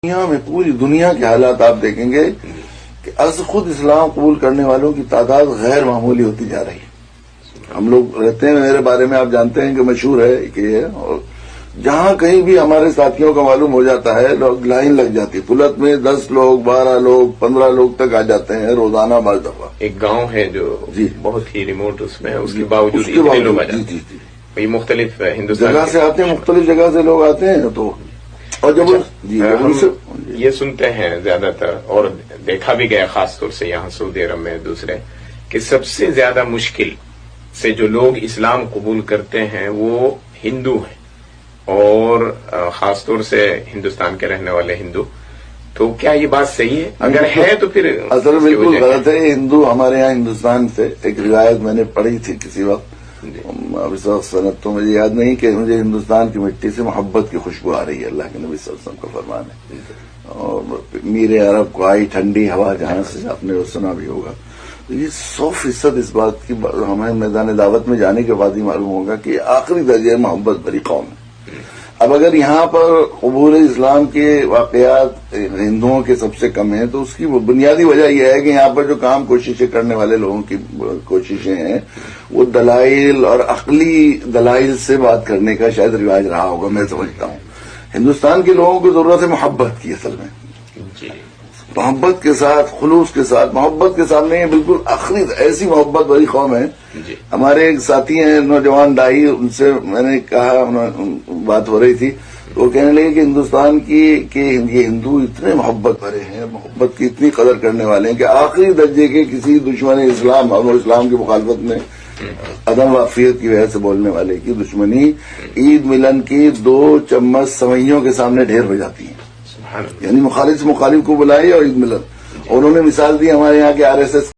دنیا میں پوری دنیا کے حالات آپ دیکھیں گے کہ از خود اسلام قبول کرنے والوں کی تعداد غیر معمولی ہوتی جا رہی ہے۔ ہم لوگ رہتے ہیں، میرے بارے میں آپ جانتے ہیں کہ مشہور ہے کہ یہ، اور جہاں کہیں بھی ہمارے ساتھیوں کا معلوم ہو جاتا ہے لوگ لائن لگ جاتی ہے، پلت میں 10 لوگ 12 لوگ 15 لوگ تک آ جاتے ہیں روزانہ بعض دفعہ۔ ایک گاؤں ہے جو جی بہت ہی ریموٹ اس میں، اس کے باوجود اتنے لوگ آ جاتے ہیں۔ یہ مختلف ہندوستان جگہ سے آتے ہیں، مختلف جگہ سے لوگ آتے ہیں، تو اور جب ہم یہ سنتے ہیں زیادہ تر، اور دیکھا بھی گیا خاص طور سے یہاں سعودی عرب میں دوسرے، کہ سب سے زیادہ مشکل سے جو لوگ اسلام قبول کرتے ہیں وہ ہندو ہیں، اور خاص طور سے ہندوستان کے رہنے والے ہندو۔ تو کیا یہ بات صحیح ہے؟ اگر ہے تو پھر اصل بالکل غلط ہے۔ ہندو ہمارے یہاں ہندوستان سے ایک روایت میں نے پڑھی تھی کسی وقت، اب اس وقت صنعت تو مجھے یاد نہیں، کہ مجھے ہندوستان کی مٹی سے محبت کی خوشبو آ رہی ہے، اللہ کے نبی صلی اللہ علیہ وسلم کا فرمان ہے۔ اور میر عرب کو آئی ٹھنڈی ہوا جہاں سے، آپ نے سنا بھی ہوگا۔ تو یہ 100% اس بات کی ہمیں میدان دعوت میں جانے کے بعد ہی معلوم ہوگا کہ آخری درجے محبت بری قوم ہے۔ اب اگر یہاں پر قبول اسلام کے واقعات ہندوؤں کے سب سے کم ہیں، تو اس کی بنیادی وجہ یہ ہے کہ یہاں پر جو کام کوششیں کرنے والے لوگوں کی کوششیں ہیں وہ دلائل اور عقلی دلائل سے بات کرنے کا شاید رواج رہا ہوگا، میں سمجھتا ہوں۔ ہندوستان کے لوگوں کو ضرورت ہے محبت کی، اصل میں محبت کے ساتھ، خلوص کے ساتھ، محبت کے سامنے یہ بالکل آخری ایسی محبت بڑی قوم ہے۔ ہمارے ایک ساتھی ہیں نوجوان دائی، ان سے میں نے کہا، بات ہو رہی تھی، تو وہ کہنے لگے کہ ہندوستان کی کہ یہ ہندو اتنے محبت بھرے ہیں، محبت کی اتنی قدر کرنے والے ہیں کہ آخری درجے کے کسی دشمن اسلام اور اسلام کی مخالفت میں عدم واقفیت کی وجہ سے بولنے والے کی دشمنی عید ملن کی 2 چمچ سوئیوں کے سامنے ڈھیر ہو جاتی ہے۔ یعنی مخالف سے مخالف کو بلائی اور عید ملن، اور انہوں نے مثال دی ہمارے یہاں کے RSS